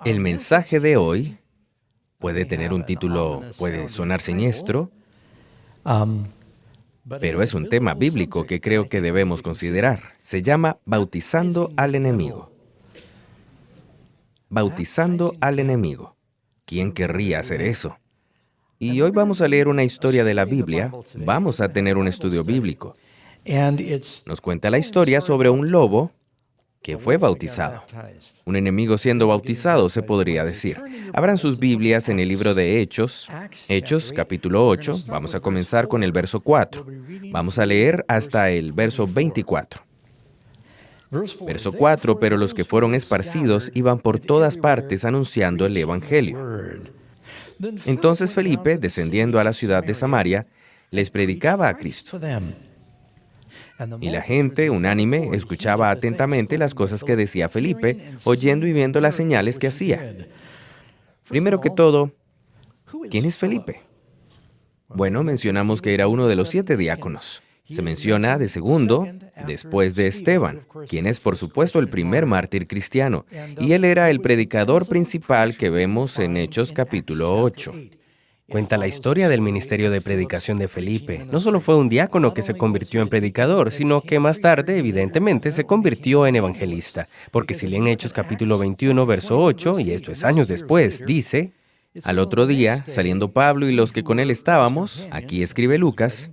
El mensaje de hoy puede tener un título, puede sonar siniestro, pero es un tema bíblico que creo que debemos considerar. Se llama Bautizando al enemigo. Bautizando al enemigo. ¿Quién querría hacer eso? Y hoy vamos a leer una historia de la Biblia, vamos a tener un estudio bíblico. Nos cuenta la historia sobre un lobo que fue bautizado. Un enemigo siendo bautizado, se podría decir. Abran sus Biblias en el libro de Hechos, Hechos capítulo 8. Vamos a comenzar con el verso 4. Vamos a leer hasta el verso 24. Verso 4, pero los que fueron esparcidos iban por todas partes anunciando el Evangelio. Entonces Felipe, descendiendo a la ciudad de Samaria, les predicaba a Cristo. Y la gente, unánime, escuchaba atentamente las cosas que decía Felipe, oyendo y viendo las señales que hacía. Primero que todo, ¿quién es Felipe? Bueno, mencionamos que era uno de los 7 diáconos. Se menciona de segundo, después de Esteban, quien es por supuesto el primer mártir cristiano, y él era el predicador principal que vemos en Hechos capítulo 8. Cuenta la historia del ministerio de predicación de Felipe. No solo fue un diácono que se convirtió en predicador, sino que más tarde, evidentemente, se convirtió en evangelista. Porque si leen Hechos capítulo 21, verso 8, y esto es años después, dice: Al otro día, saliendo Pablo y los que con él estábamos, aquí escribe Lucas,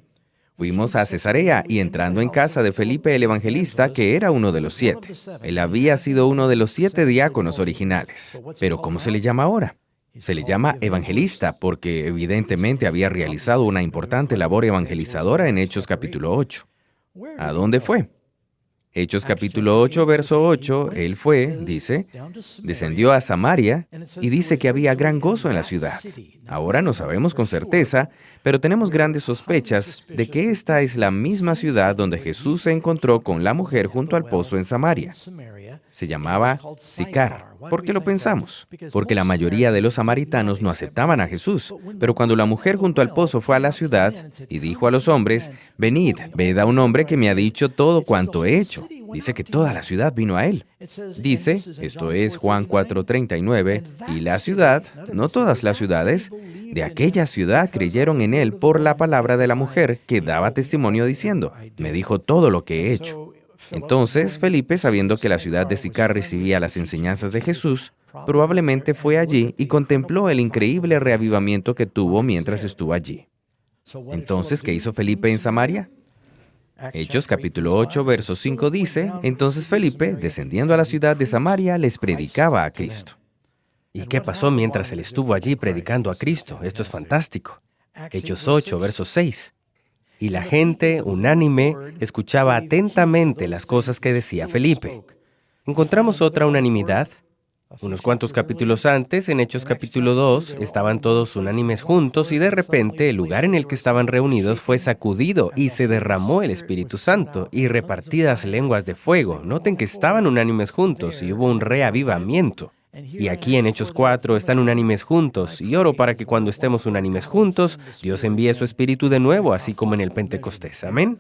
fuimos a Cesarea y entrando en casa de Felipe el evangelista, que era uno de los 7. Él había sido uno de los 7 diáconos originales. Pero ¿cómo se le llama ahora? Se le llama evangelista porque evidentemente había realizado una importante labor evangelizadora en Hechos capítulo 8. ¿A dónde fue? Hechos capítulo 8, verso 8, él fue, dice, descendió a Samaria y dice que había gran gozo en la ciudad. Ahora no sabemos con certeza, pero tenemos grandes sospechas de que esta es la misma ciudad donde Jesús se encontró con la mujer junto al pozo en Samaria. Se llamaba Sicar. ¿Por qué lo pensamos? Porque la mayoría de los samaritanos no aceptaban a Jesús. Pero cuando la mujer junto al pozo fue a la ciudad y dijo a los hombres, venid, ved a un hombre que me ha dicho todo cuanto he hecho. Dice que toda la ciudad vino a él. Dice, esto es Juan 4:39, y la ciudad, no todas las ciudades, de aquella ciudad creyeron en él por la palabra de la mujer que daba testimonio diciendo, me dijo todo lo que he hecho. Entonces, Felipe, sabiendo que la ciudad de Sicar recibía las enseñanzas de Jesús, probablemente fue allí y contempló el increíble reavivamiento que tuvo mientras estuvo allí. Entonces, ¿qué hizo Felipe en Samaria? Hechos capítulo 8, verso 5 dice, entonces Felipe, descendiendo a la ciudad de Samaria, les predicaba a Cristo. ¿Y qué pasó mientras él estuvo allí predicando a Cristo? Esto es fantástico. Hechos 8, verso 6. Y la gente, unánime, escuchaba atentamente las cosas que decía Felipe. ¿Encontramos otra unanimidad? Unos cuantos capítulos antes, en Hechos capítulo 2, estaban todos unánimes juntos y de repente el lugar en el que estaban reunidos fue sacudido y se derramó el Espíritu Santo y repartidas lenguas de fuego. Noten que estaban unánimes juntos y hubo un reavivamiento. Y aquí en Hechos 4 están unánimes juntos, y oro para que cuando estemos unánimes juntos, Dios envíe su Espíritu de nuevo, así como en el Pentecostés. Amén.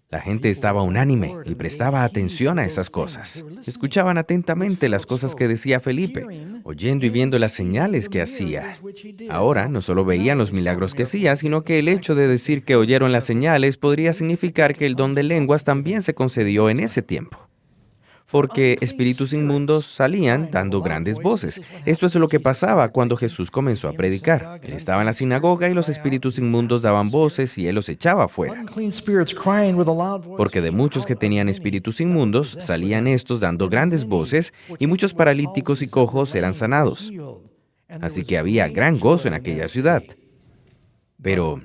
La gente estaba unánime y prestaba atención a esas cosas. Escuchaban atentamente las cosas que decía Felipe, oyendo y viendo las señales que hacía. Ahora, no solo veían los milagros que hacía, sino que el hecho de decir que oyeron las señales podría significar que el don de lenguas también se concedió en ese tiempo. Porque espíritus inmundos salían dando grandes voces. Esto es lo que pasaba cuando Jesús comenzó a predicar. Él estaba en la sinagoga y los espíritus inmundos daban voces y él los echaba afuera. Porque de muchos que tenían espíritus inmundos, salían estos dando grandes voces y muchos paralíticos y cojos eran sanados. Así que había gran gozo en aquella ciudad. Pero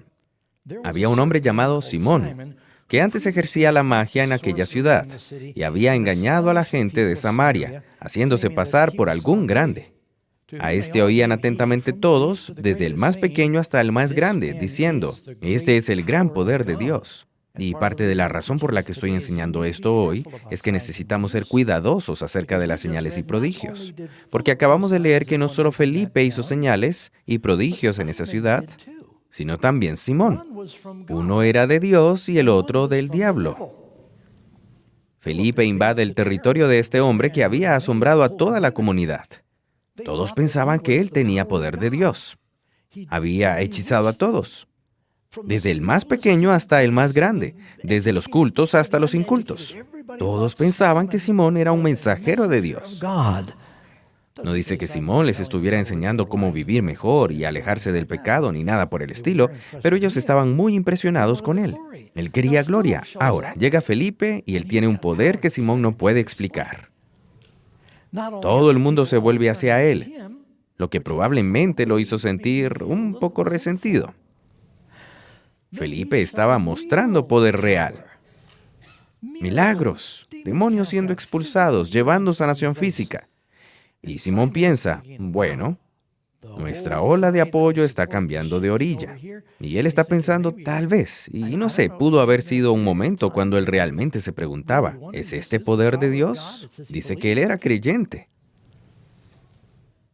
había un hombre llamado Simón, que antes ejercía la magia en aquella ciudad, y había engañado a la gente de Samaria, haciéndose pasar por algún grande. A este oían atentamente todos, desde el más pequeño hasta el más grande, diciendo, este es el gran poder de Dios. Y parte de la razón por la que estoy enseñando esto hoy es que necesitamos ser cuidadosos acerca de las señales y prodigios. Porque acabamos de leer que no solo Felipe hizo señales y prodigios en esa ciudad, sino también Simón. Uno era de Dios y el otro del diablo. Felipe invade el territorio de este hombre que había asombrado a toda la comunidad. Todos pensaban que él tenía poder de Dios. Había hechizado a todos, desde el más pequeño hasta el más grande, desde los cultos hasta los incultos. Todos pensaban que Simón era un mensajero de Dios. No dice que Simón les estuviera enseñando cómo vivir mejor y alejarse del pecado ni nada por el estilo, pero ellos estaban muy impresionados con él. Él quería gloria. Ahora, llega Felipe y él tiene un poder que Simón no puede explicar. Todo el mundo se vuelve hacia él, lo que probablemente lo hizo sentir un poco resentido. Felipe estaba mostrando poder real. Milagros, demonios siendo expulsados, llevando sanación física. Y Simón piensa, bueno, nuestra ola de apoyo está cambiando de orilla. Y él está pensando, tal vez, y no sé, pudo haber sido un momento cuando él realmente se preguntaba, ¿es este poder de Dios? Dice que él era creyente.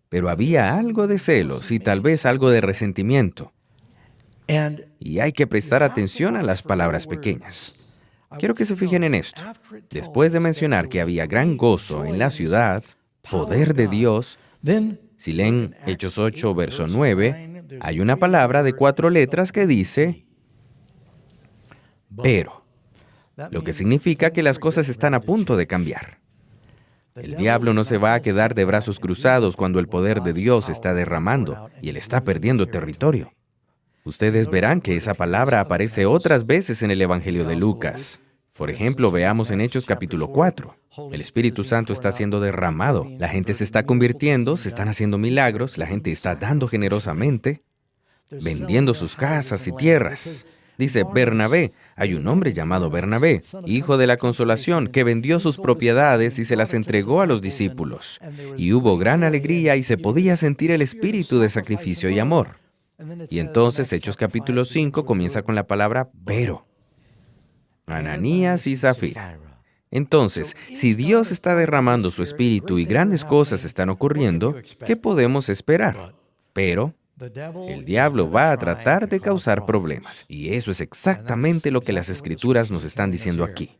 Pero había algo de celos y tal vez algo de resentimiento. Y hay que prestar atención a las palabras pequeñas. Quiero que se fijen en esto. Después de mencionar que había gran gozo en la ciudad, poder de Dios, si leen Hechos 8, verso 9, hay una palabra de 4 letras que dice pero, lo que significa que las cosas están a punto de cambiar. El diablo no se va a quedar de brazos cruzados cuando el poder de Dios está derramando y él está perdiendo territorio. Ustedes verán que esa palabra aparece otras veces en el Evangelio de Lucas. Por ejemplo, veamos en Hechos capítulo 4. El Espíritu Santo está siendo derramado. La gente se está convirtiendo, se están haciendo milagros, la gente está dando generosamente, vendiendo sus casas y tierras. Dice Bernabé, hay un hombre llamado Bernabé, hijo de la consolación, que vendió sus propiedades y se las entregó a los discípulos. Y hubo gran alegría y se podía sentir el espíritu de sacrificio y amor. Y entonces Hechos capítulo 5 comienza con la palabra pero. Ananías y Zafira. Entonces, si Dios está derramando su espíritu y grandes cosas están ocurriendo, ¿qué podemos esperar? Pero el diablo va a tratar de causar problemas. Y eso es exactamente lo que las Escrituras nos están diciendo aquí.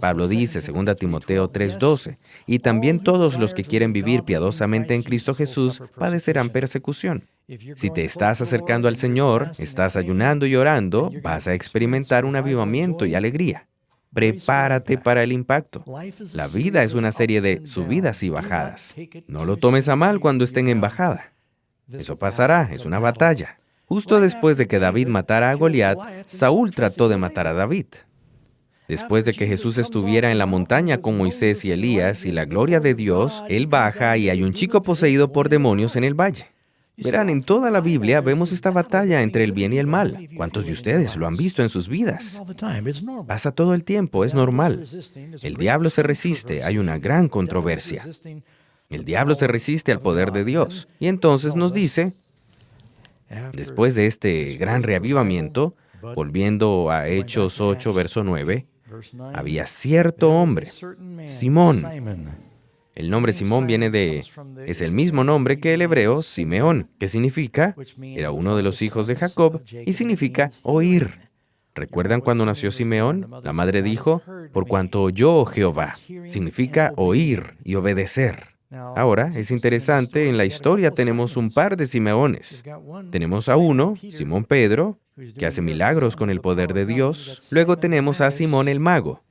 Pablo dice, 2 Timoteo 3:12, y también todos los que quieren vivir piadosamente en Cristo Jesús padecerán persecución. Si te estás acercando al Señor, estás ayunando y orando, vas a experimentar un avivamiento y alegría. Prepárate para el impacto. La vida es una serie de subidas y bajadas. No lo tomes a mal cuando estén en bajada. Eso pasará, es una batalla. Justo después de que David matara a Goliat, Saúl trató de matar a David. Después de que Jesús estuviera en la montaña con Moisés y Elías y la gloria de Dios, él baja y hay un chico poseído por demonios en el valle. Verán, en toda la Biblia vemos esta batalla entre el bien y el mal. ¿Cuántos de ustedes lo han visto en sus vidas? Pasa todo el tiempo, es normal. El diablo se resiste, hay una gran controversia. El diablo se resiste al poder de Dios. Y entonces nos dice, después de este gran reavivamiento, volviendo a Hechos 8, verso 9, había cierto hombre, Simón. El nombre Simón es el mismo nombre que el hebreo Simeón, que significa, era uno de los hijos de Jacob, y significa oír. ¿Recuerdan cuando nació Simeón? La madre dijo, por cuanto oyó Jehová, significa oír y obedecer. Ahora, es interesante, en la historia tenemos un par de Simeones. Tenemos a uno, Simón Pedro, que hace milagros con el poder de Dios. Luego tenemos a Simón el mago.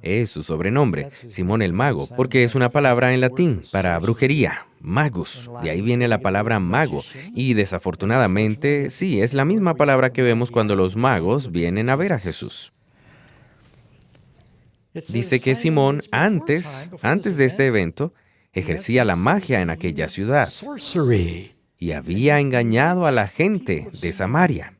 Es su sobrenombre, Simón el mago, porque es una palabra en latín para brujería, magus. De ahí viene la palabra mago. Y desafortunadamente, sí, es la misma palabra que vemos cuando los magos vienen a ver a Jesús. Dice que Simón, antes de este evento, ejercía la magia en aquella ciudad y había engañado a la gente de Samaria.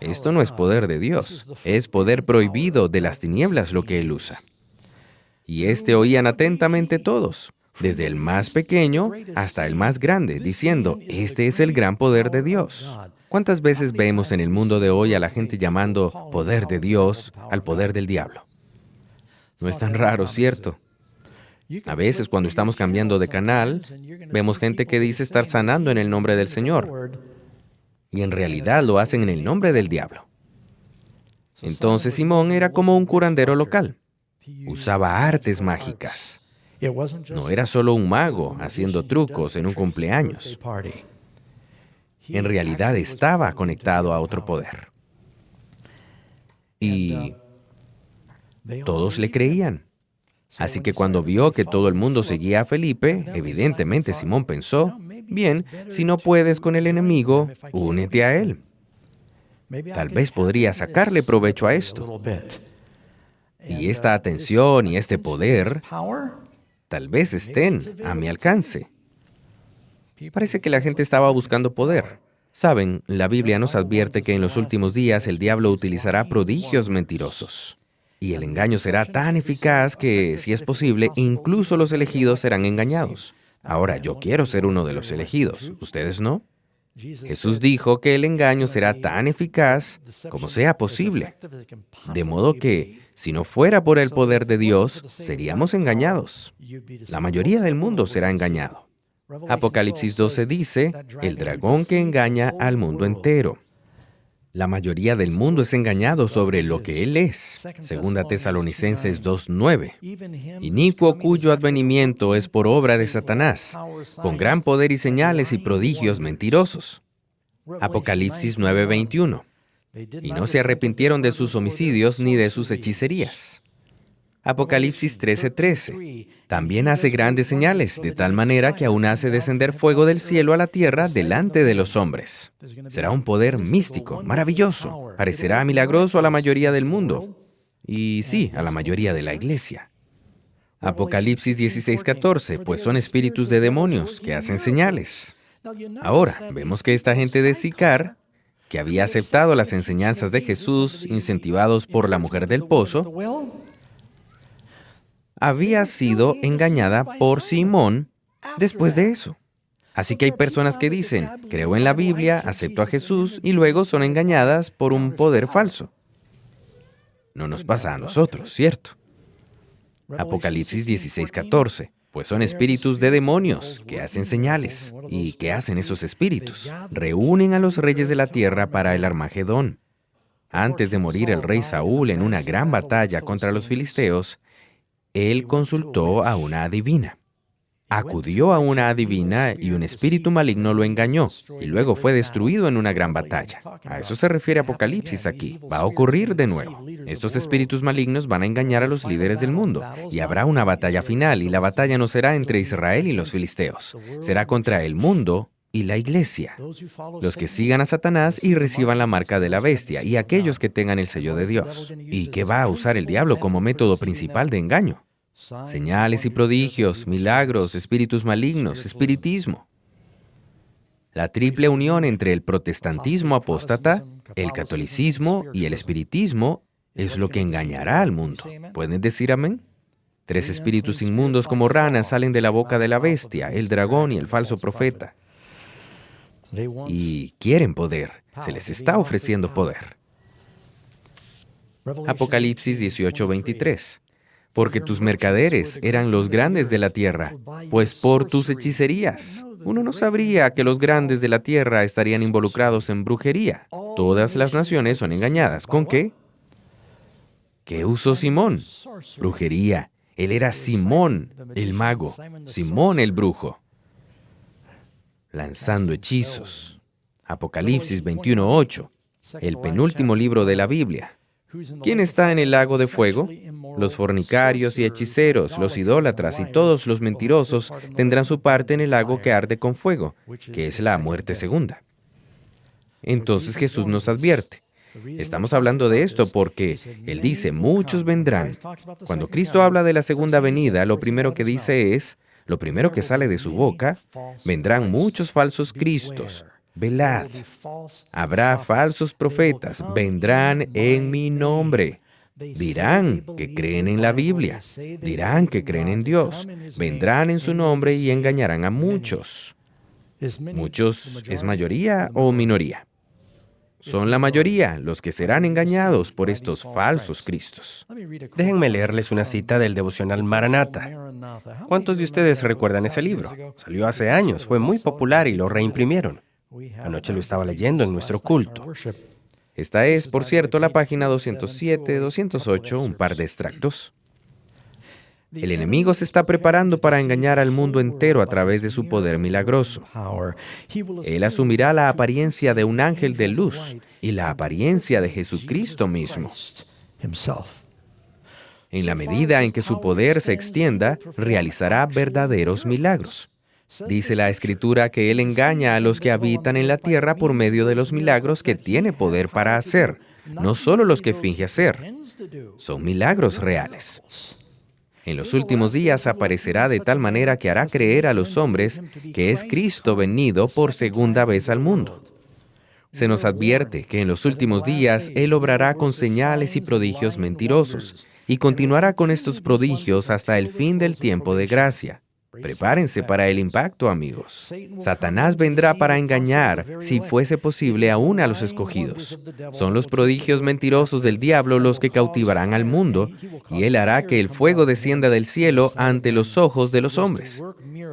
Esto no es poder de Dios, es poder prohibido de las tinieblas lo que él usa. Y oían atentamente todos, desde el más pequeño hasta el más grande, diciendo, este es el gran poder de Dios. ¿Cuántas veces vemos en el mundo de hoy a la gente llamando poder de Dios al poder del diablo? No es tan raro, ¿cierto? A veces cuando estamos cambiando de canal, vemos gente que dice estar sanando en el nombre del Señor. Y en realidad lo hacen en el nombre del diablo. Entonces Simón era como un curandero local. Usaba artes mágicas. No era solo un mago haciendo trucos en un cumpleaños. En realidad estaba conectado a otro poder. Y todos le creían. Así que cuando vio que todo el mundo seguía a Felipe, evidentemente Simón pensó, bien, si no puedes con el enemigo, únete a él. Tal vez podría sacarle provecho a esto. Y esta atención y este poder tal vez estén a mi alcance. Parece que la gente estaba buscando poder. Saben, la Biblia nos advierte que en los últimos días el diablo utilizará prodigios mentirosos. Y el engaño será tan eficaz que, si es posible, incluso los elegidos serán engañados. Ahora, yo quiero ser uno de los elegidos. ¿Ustedes no? Jesús dijo que el engaño será tan eficaz como sea posible. De modo que, si no fuera por el poder de Dios, seríamos engañados. La mayoría del mundo será engañado. Apocalipsis 12 dice, el dragón que engaña al mundo entero. La mayoría del mundo es engañado sobre lo que Él es. Segunda Tesalonicenses 2:9. Inicuo cuyo advenimiento es por obra de Satanás, con gran poder y señales y prodigios mentirosos. Apocalipsis 9:21. Y no se arrepintieron de sus homicidios ni de sus hechicerías. Apocalipsis 13:13. También hace grandes señales, de tal manera que aún hace descender fuego del cielo a la tierra delante de los hombres. Será un poder místico, maravilloso. Parecerá milagroso a la mayoría del mundo. Y sí, a la mayoría de la iglesia. Apocalipsis 16:14, pues son espíritus de demonios que hacen señales. Ahora, vemos que esta gente de Sicar, que había aceptado las enseñanzas de Jesús, incentivados por la mujer del pozo, había sido engañada por Simón después de eso. Así que hay personas que dicen, creo en la Biblia, acepto a Jesús, y luego son engañadas por un poder falso. No nos pasa a nosotros, ¿cierto? Apocalipsis 16:14. Pues son espíritus de demonios que hacen señales. ¿Y qué hacen esos espíritus? Reúnen a los reyes de la tierra para el Armagedón. Antes de morir el rey Saúl en una gran batalla contra los filisteos, él consultó a una adivina. Acudió a una adivina y un espíritu maligno lo engañó, y luego fue destruido en una gran batalla. A eso se refiere Apocalipsis aquí. Va a ocurrir de nuevo. Estos espíritus malignos van a engañar a los líderes del mundo, y habrá una batalla final, y la batalla no será entre Israel y los filisteos. Será contra el mundo y la iglesia. Los que sigan a Satanás y reciban la marca de la bestia, y aquellos que tengan el sello de Dios. ¿Y qué va a usar el diablo como método principal de engaño? Señales y prodigios, milagros, espíritus malignos, espiritismo. La triple unión entre el protestantismo apóstata, el catolicismo y el espiritismo es lo que engañará al mundo. ¿Pueden decir amén? 3 espíritus inmundos como ranas salen de la boca de la bestia, el dragón y el falso profeta. Y quieren poder. Se les está ofreciendo poder. Apocalipsis 18:23. Porque tus mercaderes eran los grandes de la tierra, pues por tus hechicerías. Uno no sabría que los grandes de la tierra estarían involucrados en brujería. Todas las naciones son engañadas. ¿Con qué? ¿Qué usó Simón? Brujería. Él era Simón, el mago. Simón, el brujo. Lanzando hechizos. Apocalipsis 21:8. El penúltimo libro de la Biblia. ¿Quién está en el lago de fuego? Los fornicarios y hechiceros, los idólatras y todos los mentirosos tendrán su parte en el lago que arde con fuego, que es la muerte segunda. Entonces Jesús nos advierte. Estamos hablando de esto porque Él dice, muchos vendrán. Cuando Cristo habla de la segunda venida, lo primero que dice es, lo primero que sale de su boca, vendrán muchos falsos cristos. Velad. Habrá falsos profetas, vendrán en mi nombre. Dirán que creen en la Biblia, dirán que creen en Dios, vendrán en su nombre y engañarán a muchos. ¿Muchos es mayoría o minoría? Son la mayoría los que serán engañados por estos falsos cristos. Déjenme leerles una cita del devocional Maranatha. ¿Cuántos de ustedes recuerdan ese libro? Salió hace años, fue muy popular y lo reimprimieron. Anoche lo estaba leyendo en nuestro culto. Esta es, por cierto, la página 207, 208, un par de extractos. El enemigo se está preparando para engañar al mundo entero a través de su poder milagroso. Él asumirá la apariencia de un ángel de luz y la apariencia de Jesucristo mismo. En la medida en que su poder se extienda, realizará verdaderos milagros. Dice la Escritura que Él engaña a los que habitan en la tierra por medio de los milagros que tiene poder para hacer, no solo los que finge hacer. Son milagros reales. En los últimos días aparecerá de tal manera que hará creer a los hombres que es Cristo venido por segunda vez al mundo. Se nos advierte que en los últimos días Él obrará con señales y prodigios mentirosos, y continuará con estos prodigios hasta el fin del tiempo de gracia. Prepárense para el impacto, amigos. Satanás vendrá para engañar, si fuese posible, aún a los escogidos. Son los prodigios mentirosos del diablo los que cautivarán al mundo, y él hará que el fuego descienda del cielo ante los ojos de los hombres.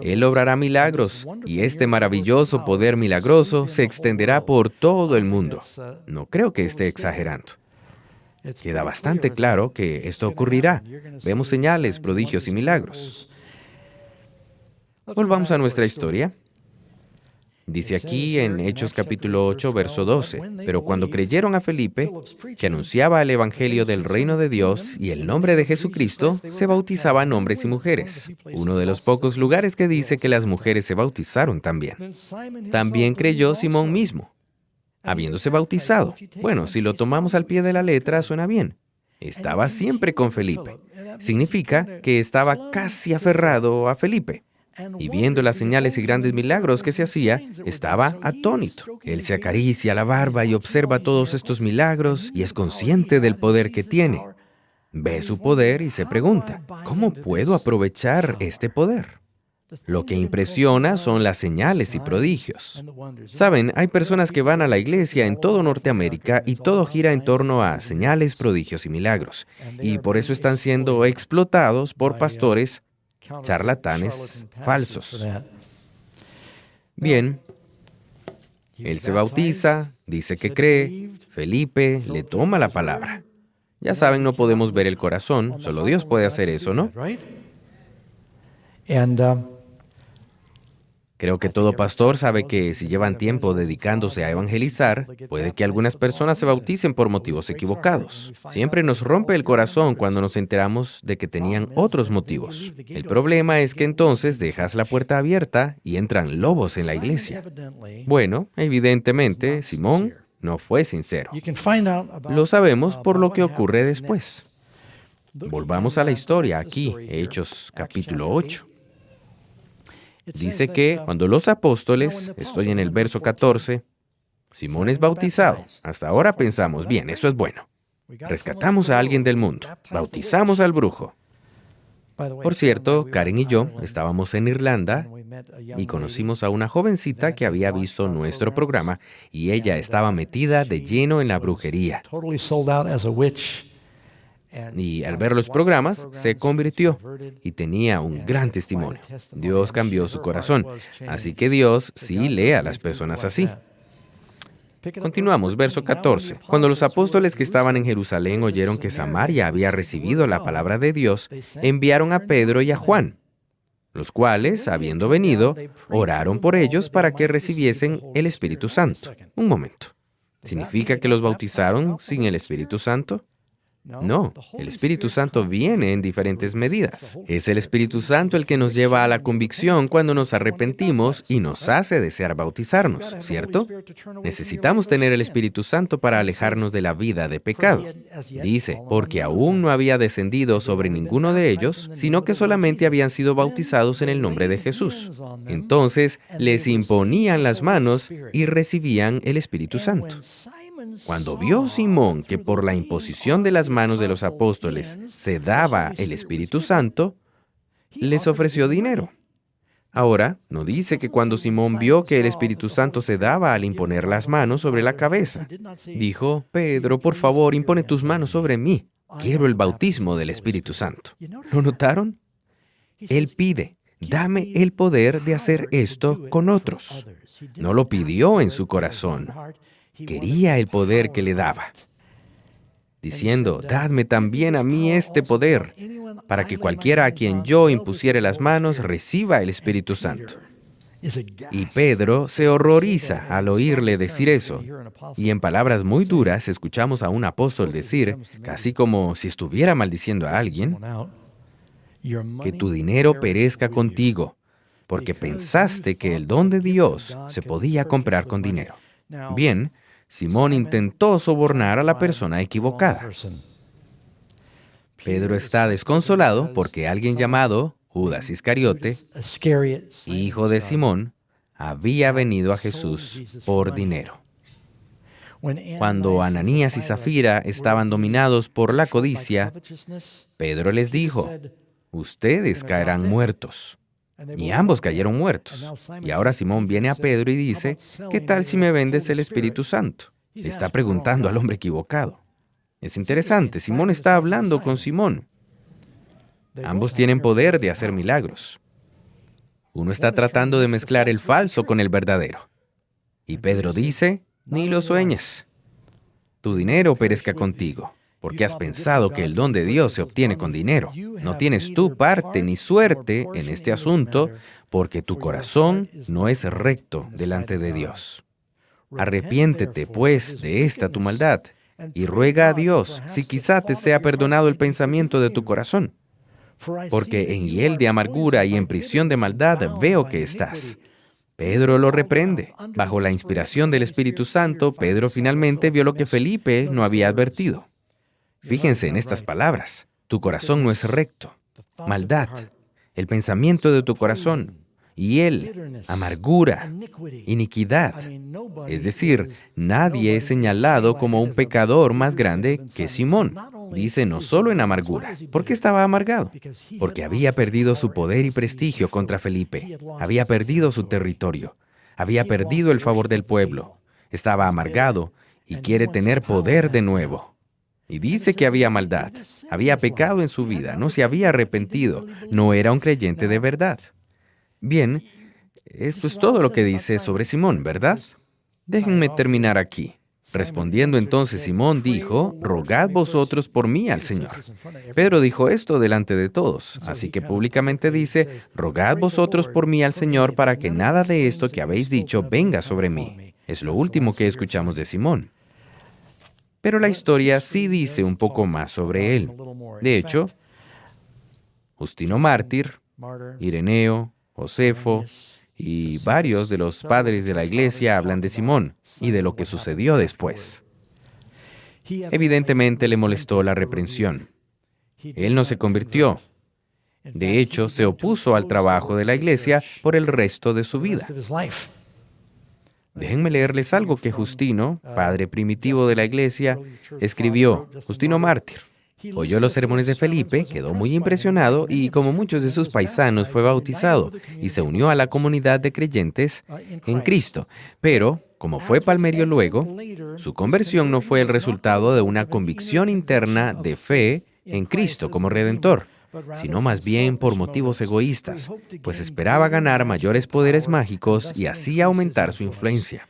Él obrará milagros, y este maravilloso poder milagroso se extenderá por todo el mundo. No creo que esté exagerando. Queda bastante claro que esto ocurrirá. Vemos señales, prodigios y milagros. Volvamos a nuestra historia. Dice aquí en Hechos capítulo 8, verso 12, pero cuando creyeron a Felipe, que anunciaba el Evangelio del reino de Dios y el nombre de Jesucristo, se bautizaban hombres y mujeres. Uno de los pocos lugares que dice que las mujeres se bautizaron también. También creyó Simón mismo, habiéndose bautizado. Bueno, si lo tomamos al pie de la letra, suena bien. Estaba siempre con Felipe. Significa que estaba casi aferrado a Felipe. Y viendo las señales y grandes milagros que se hacía, estaba atónito. Él se acaricia la barba y observa todos estos milagros y es consciente del poder que tiene. Ve su poder y se pregunta, ¿cómo puedo aprovechar este poder? Lo que impresiona son las señales y prodigios. Saben, hay personas que van a la iglesia en todo Norteamérica y todo gira en torno a señales, prodigios y milagros. Y por eso están siendo explotados por pastores charlatanes falsos. Bien, él se bautiza, dice que cree, Felipe le toma la palabra. Ya saben, no podemos ver el corazón, solo Dios puede hacer eso, ¿no? Creo que todo pastor sabe que si llevan tiempo dedicándose a evangelizar, puede que algunas personas se bauticen por motivos equivocados. Siempre nos rompe el corazón cuando nos enteramos de que tenían otros motivos. El problema es que entonces dejas la puerta abierta y entran lobos en la iglesia. Bueno, evidentemente, Simón no fue sincero. Lo sabemos por lo que ocurre después. Volvamos a la historia aquí, Hechos capítulo 8. Dice que cuando los apóstoles, estoy en el verso 14, Simón es bautizado. Hasta ahora pensamos, bien, eso es bueno. Rescatamos a alguien del mundo, bautizamos al brujo. Por cierto, Karen y yo estábamos en Irlanda y conocimos a una jovencita que había visto nuestro programa y ella estaba metida de lleno en la brujería. Y al ver los programas, se convirtió y tenía un gran testimonio. Dios cambió su corazón, así que Dios sí lee a las personas así. Continuamos, verso 14. Cuando los apóstoles que estaban en Jerusalén oyeron que Samaria había recibido la palabra de Dios, enviaron a Pedro y a Juan, los cuales, habiendo venido, oraron por ellos para que recibiesen el Espíritu Santo. Un momento. ¿Significa que los bautizaron sin el Espíritu Santo? No, el Espíritu Santo viene en diferentes medidas. Es el Espíritu Santo el que nos lleva a la convicción cuando nos arrepentimos y nos hace desear bautizarnos, ¿cierto? Necesitamos tener el Espíritu Santo para alejarnos de la vida de pecado. Dice, porque aún no había descendido sobre ninguno de ellos, sino que solamente habían sido bautizados en el nombre de Jesús. Entonces, les imponían las manos y recibían el Espíritu Santo. Cuando vio Simón que por la imposición de las manos de los apóstoles se daba el Espíritu Santo, les ofreció dinero. Ahora, no dice que cuando Simón vio que el Espíritu Santo se daba al imponer las manos sobre la cabeza, dijo, Pedro, por favor, impone tus manos sobre mí. Quiero el bautismo del Espíritu Santo. ¿Lo notaron? Él pide, dame el poder de hacer esto con otros. No lo pidió en su corazón. Quería el poder que le daba, diciendo, dadme también a mí este poder. para que cualquiera a quien yo impusiere las manos reciba el Espíritu Santo. Y Pedro se horroriza al oírle decir eso. Y en palabras muy duras escuchamos a un apóstol decir, casi como si estuviera maldiciendo a alguien, que tu dinero perezca contigo, porque pensaste que el don de Dios se podía comprar con dinero. Bien, Simón intentó sobornar a la persona equivocada. Pedro está desconsolado porque alguien llamado Judas Iscariote, hijo de Simón, había venido a Jesús por dinero. Cuando Ananías y Zafira estaban dominados por la codicia, Pedro les dijo, ustedes caerán muertos. Y ambos cayeron muertos. Y ahora Simón viene a Pedro y dice, ¿qué tal si me vendes el Espíritu Santo? Le está preguntando al hombre equivocado. Es interesante, Simón está hablando con Simón. Ambos tienen poder de hacer milagros. Uno está tratando de mezclar el falso con el verdadero. Y Pedro dice, ni lo sueñes. Tu dinero perezca contigo, porque has pensado que el don de Dios se obtiene con dinero. No tienes tu parte ni suerte en este asunto, porque tu corazón no es recto delante de Dios. Arrepiéntete, pues, de esta tu maldad, y ruega a Dios si quizá te sea perdonado el pensamiento de tu corazón. Porque en hiel de amargura y en prisión de maldad veo que estás. Pedro lo reprende. Bajo la inspiración del Espíritu Santo, Pedro finalmente vio lo que Felipe no había advertido. Fíjense en estas palabras. Tu corazón no es recto. Maldad, el pensamiento de tu corazón, hiel, amargura, iniquidad. Es decir, nadie es señalado como un pecador más grande que Simón. Dice no solo en amargura. ¿Por qué estaba amargado? Porque había perdido su poder y prestigio contra Felipe. Había perdido su territorio. Había perdido el favor del pueblo. Estaba amargado y quiere tener poder de nuevo. Y dice que había maldad. Había pecado en su vida. No se había arrepentido. No era un creyente de verdad. Bien, esto es todo lo que dice sobre Simón, ¿verdad? Déjenme terminar aquí. Respondiendo entonces Simón dijo, rogad vosotros por mí al Señor. Pedro dijo esto delante de todos, así que públicamente dice, rogad vosotros por mí al Señor para que nada de esto que habéis dicho venga sobre mí. Es lo último que escuchamos de Simón. Pero la historia sí dice un poco más sobre él. De hecho, Justino Mártir, Ireneo, Josefo y varios de los padres de la iglesia hablan de Simón y de lo que sucedió después. Evidentemente le molestó la reprensión. Él no se convirtió. De hecho, se opuso al trabajo de la iglesia por el resto de su vida. Déjenme leerles algo que Justino, padre primitivo de la iglesia, escribió. Justino Mártir oyó los sermones de Felipe, quedó muy impresionado y, como muchos de sus paisanos, fue bautizado y se unió a la comunidad de creyentes en Cristo. Pero, como fue palmerio luego, su conversión no fue el resultado de una convicción interna de fe en Cristo como Redentor, sino más bien por motivos egoístas, pues esperaba ganar mayores poderes mágicos y así aumentar su influencia.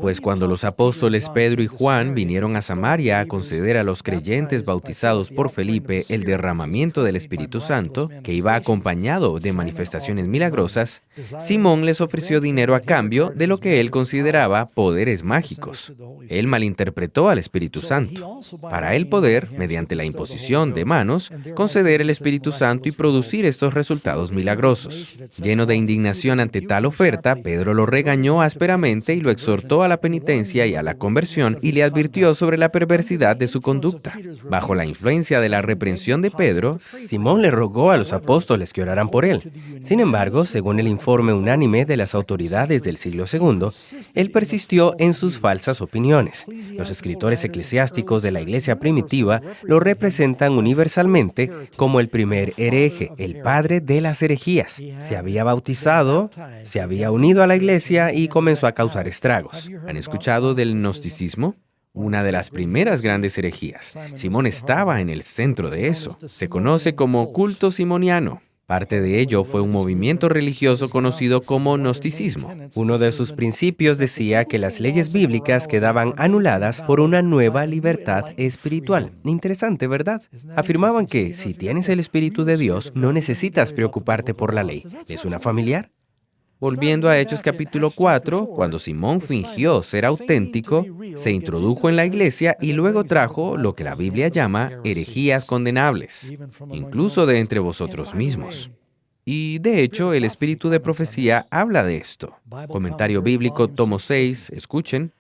Pues cuando los apóstoles Pedro y Juan vinieron a Samaria a conceder a los creyentes bautizados por Felipe el derramamiento del Espíritu Santo, que iba acompañado de manifestaciones milagrosas, Simón les ofreció dinero a cambio de lo que él consideraba poderes mágicos. Él malinterpretó al Espíritu Santo. Para él poder, mediante la imposición de manos, conceder el Espíritu Santo y producir estos resultados milagrosos. Lleno de indignación ante tal oferta, Pedro lo regañó ásperamente y lo exhortó a la penitencia y a la conversión y le advirtió sobre la perversidad de su conducta. Bajo la influencia de la reprensión de Pedro, Simón le rogó a los apóstoles que oraran por él. Sin embargo, según el informe unánime de las autoridades del siglo II, él persistió en sus falsas opiniones. Los escritores eclesiásticos de la iglesia primitiva lo representan universalmente como el primer hereje, el padre de las herejías. Se había bautizado, se había unido a la iglesia y comenzó a causar estragos. ¿Han escuchado del gnosticismo? Una de las primeras grandes herejías. Simón estaba en el centro de eso. Se conoce como culto simoniano. Parte de ello fue un movimiento religioso conocido como gnosticismo. Uno de sus principios decía que las leyes bíblicas quedaban anuladas por una nueva libertad espiritual. Interesante, ¿verdad? Afirmaban que si tienes el Espíritu de Dios, no necesitas preocuparte por la ley. ¿Es una familiar? Volviendo a Hechos capítulo 4, cuando Simón fingió ser auténtico, se introdujo en la iglesia y luego trajo lo que la Biblia llama herejías condenables, incluso de entre vosotros mismos. Y de hecho, el espíritu de profecía habla de esto. Comentario bíblico, tomo 6, escuchen.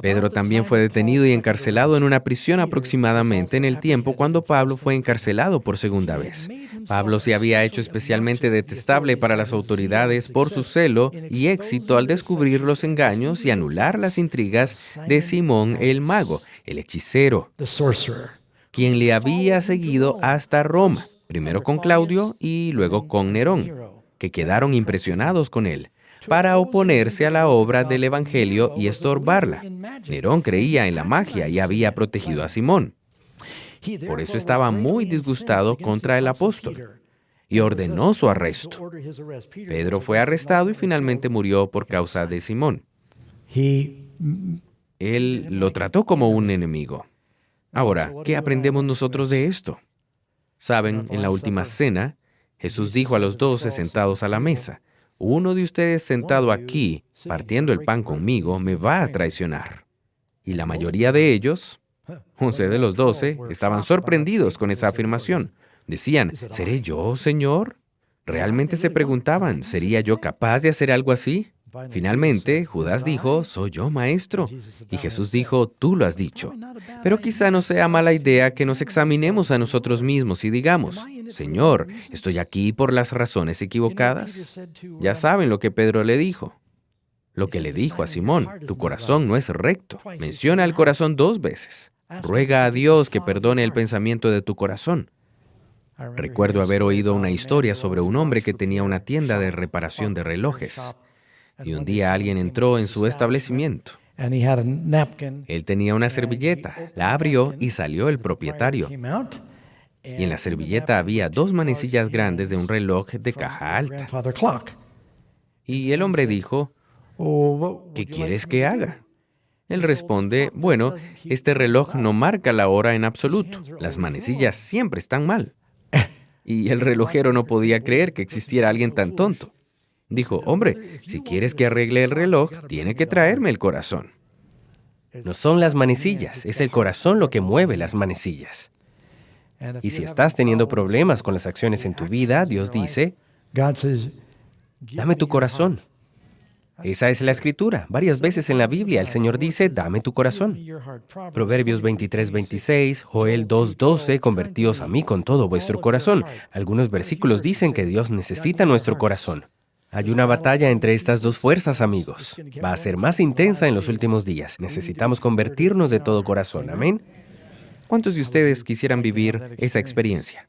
Pedro también fue detenido y encarcelado en una prisión aproximadamente en el tiempo cuando Pablo fue encarcelado por segunda vez. Pablo se había hecho especialmente detestable para las autoridades por su celo y éxito al descubrir los engaños y anular las intrigas de Simón el mago, el hechicero, quien le había seguido hasta Roma, primero con Claudio y luego con Nerón, que quedaron impresionados con él, para oponerse a la obra del Evangelio y estorbarla. Nerón creía en la magia y había protegido a Simón. Por eso estaba muy disgustado contra el apóstol y ordenó su arresto. Pedro fue arrestado y finalmente murió por causa de Simón. Él lo trató como un enemigo. Ahora, ¿qué aprendemos nosotros de esto? Saben, en la última cena, Jesús dijo a los 12 sentados a la mesa: uno de ustedes sentado aquí, partiendo el pan conmigo, me va a traicionar. Y la mayoría de ellos, 11 de los 12, estaban sorprendidos con esa afirmación. Decían: ¿seré yo, Señor? Realmente se preguntaban: ¿sería yo capaz de hacer algo así? Finalmente, Judas dijo: soy yo, maestro. Y Jesús dijo: tú lo has dicho. Pero quizá no sea mala idea que nos examinemos a nosotros mismos y digamos: Señor, ¿estoy aquí por las razones equivocadas? Ya saben lo que Pedro le dijo. Lo que le dijo a Simón: tu corazón no es recto. Menciona el corazón 2 veces. Ruega a Dios que perdone el pensamiento de tu corazón. Recuerdo haber oído una historia sobre un hombre que tenía una tienda de reparación de relojes. Y un día alguien entró en su establecimiento. Él tenía una servilleta, la abrió y salió el propietario. Y en la servilleta había 2 manecillas grandes de un reloj de caja alta. Y el hombre dijo: ¿qué quieres que haga? Él responde: bueno, este reloj no marca la hora en absoluto. Las manecillas siempre están mal. Y el relojero no podía creer que existiera alguien tan tonto. Dijo: hombre, si quieres que arregle el reloj, tiene que traerme el corazón. No son las manecillas, es el corazón lo que mueve las manecillas. Y si estás teniendo problemas con las acciones en tu vida, Dios dice: dame tu corazón. Esa es la escritura. Varias veces en la Biblia el Señor dice: dame tu corazón. Proverbios 23:26, Joel 2:12, convertíos a mí con todo vuestro corazón. Algunos versículos dicen que Dios necesita nuestro corazón. Hay una batalla entre estas 2 fuerzas, amigos. Va a ser más intensa en los últimos días. Necesitamos convertirnos de todo corazón. Amén. ¿Cuántos de ustedes quisieran vivir esa experiencia?